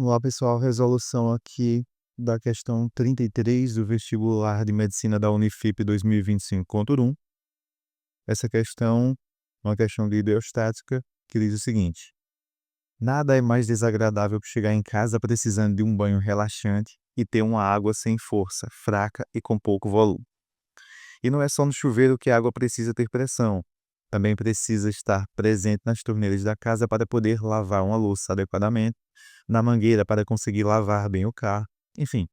Vamos lá, pessoal, resolução aqui da questão 33 do vestibular de medicina da Unifip 2025, contur 1. Essa questão é uma questão de hidrostática que diz o seguinte: nada é mais desagradável que chegar em casa precisando de um banho relaxante e ter uma água sem força, fraca e com pouco volume. E não é só no chuveiro que a água precisa ter pressão. Também precisa estar presente nas torneiras da casa para poder lavar uma louça adequadamente, na mangueira para conseguir lavar bem o carro. Enfim,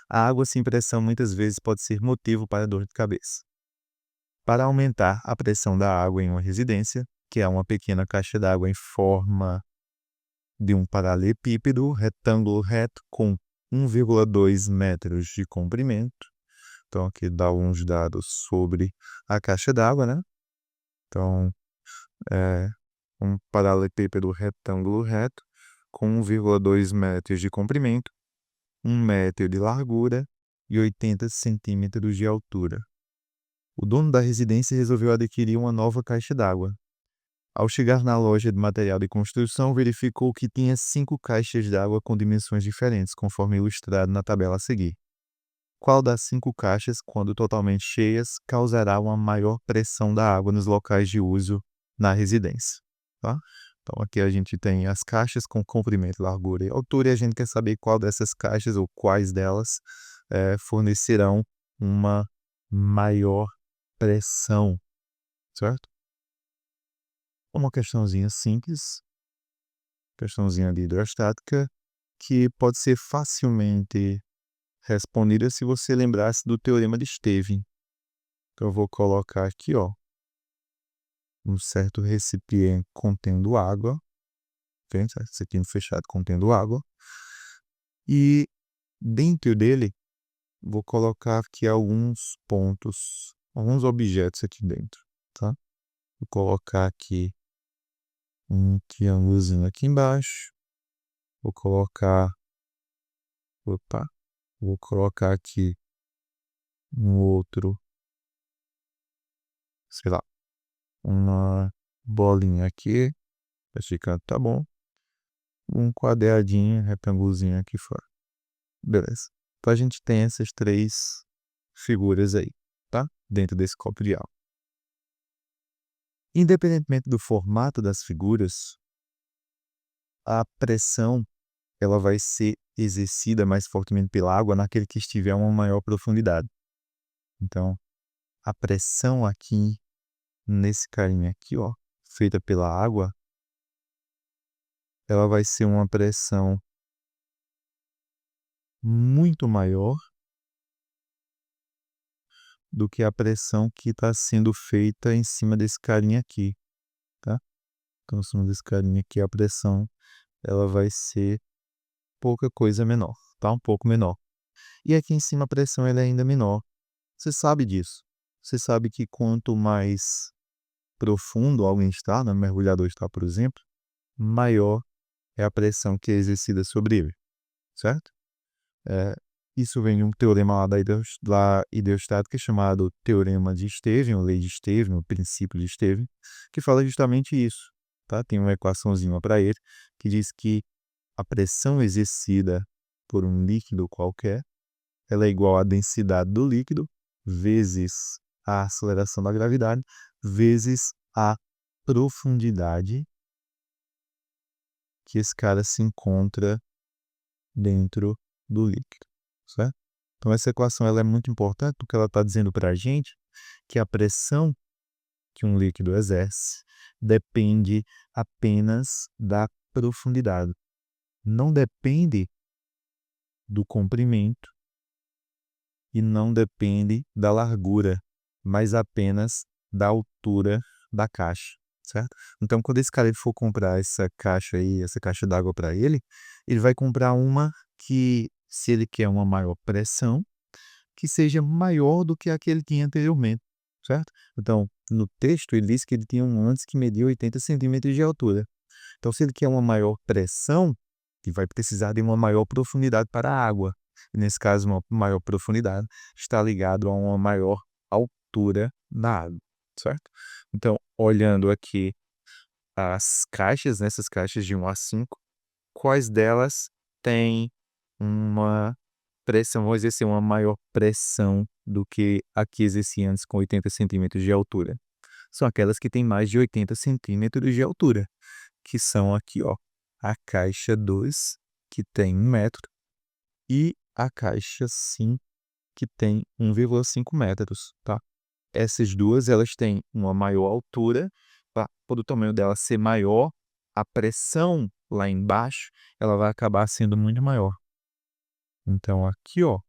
a água sem pressão muitas vezes pode ser motivo para dor de cabeça. Para aumentar a pressão da água em uma residência, que é uma pequena caixa d'água em forma de um paralelepípedo retângulo reto com 1,2 metros de comprimento. Então, aqui dá uns dados sobre a caixa d'água, né? Então, é um paralelepípedo retângulo reto com 1,2 metros de comprimento, 1 metro de largura e 80 centímetros de altura. O dono da residência resolveu adquirir uma nova caixa d'água. Ao chegar na loja de material de construção, verificou que tinha 5 caixas d'água com dimensões diferentes, conforme ilustrado na tabela a seguir. Qual das 5 caixas, quando totalmente cheias, causará uma maior pressão da água nos locais de uso na residência? Tá? Então, aqui a gente tem as caixas com comprimento, largura e altura, e a gente quer saber qual dessas caixas ou quais delas fornecerão uma maior pressão, certo? Uma questãozinha simples, questãozinha de hidrostática, que pode ser facilmente respondida se você lembrasse do teorema de Stevin. Então, eu vou colocar aqui, ó, um certo recipiente contendo água, ok? Certo? Recipiente fechado contendo água. E dentro dele, vou colocar aqui alguns pontos, alguns objetos aqui dentro, tá? Vou colocar aqui um triângulozinho aqui embaixo. Opa, vou colocar aqui um outro, sei lá, uma bolinha aqui. Esse canto tá bom. Um quadradinho, retângulozinho aqui fora. Beleza. Então a gente tem essas 3 figuras aí, tá? Dentro desse copo de água. Independentemente do formato das figuras, a pressão ela vai ser exercida mais fortemente pela água naquele que estiver a uma maior profundidade. Então, a pressão aqui, nesse carinha aqui, ó, feita pela água, ela vai ser uma pressão muito maior do que a pressão que está sendo feita em cima desse carinha aqui, tá? Então, em cima desse carinha aqui, a pressão ela vai ser pouca coisa menor, tá? Um pouco menor. E aqui em cima a pressão ela é ainda menor. Você sabe disso. Você sabe que quanto mais profundo alguém está, né, mergulhador está, por exemplo, maior é a pressão que é exercida sobre ele, certo? Isso vem de um teorema lá da hidrostática chamado Teorema de Stevin, ou Lei de Stevin, o princípio de Stevin, que fala justamente isso, tá? Tem uma equaçãozinha para ele que diz que a pressão exercida por um líquido qualquer, ela é igual à densidade do líquido vezes a aceleração da gravidade vezes a profundidade que esse cara se encontra dentro do líquido, certo? Então essa equação ela é muito importante porque ela está dizendo para a gente que a pressão que um líquido exerce depende apenas da profundidade. Não depende do comprimento e não depende da largura, mas apenas da altura da caixa, certo? Então, quando esse cara ele for comprar essa caixa aí, essa caixa d'água para ele, ele vai comprar uma que, se ele quer uma maior pressão, que seja maior do que a que ele tinha anteriormente, certo? Então, no texto ele disse que ele tinha um antes que media 80 centímetros de altura. Então, se ele quer uma maior pressão, ele vai precisar de uma maior profundidade para a água. E nesse caso, uma maior profundidade está ligado a uma maior altura da água, certo? Então, olhando aqui as caixas, nessas caixas de 1 a 5, quais delas têm uma pressão, vão exercer uma maior pressão do que a que exercia antes com 80 centímetros de altura. São aquelas que têm mais de 80 centímetros de altura, que são aqui, ó, a caixa 2, que tem 1 metro, e a caixa 5, que tem 1,5 metros, tá? Essas duas, elas têm uma maior altura, tá? Por o tamanho dela ser maior, a pressão lá embaixo, ela vai acabar sendo muito maior. Então, aqui, ó,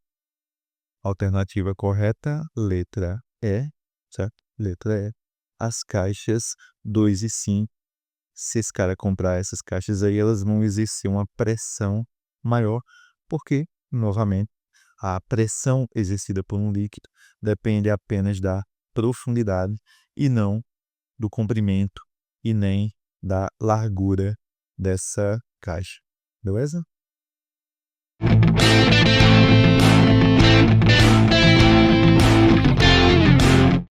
alternativa correta, letra E, certo? Letra E. As caixas 2 e 5, se esse cara comprar essas caixas aí, elas vão exercer uma pressão maior, porque, novamente, a pressão exercida por um líquido depende apenas da profundidade e não do comprimento e nem da largura dessa caixa. Beleza?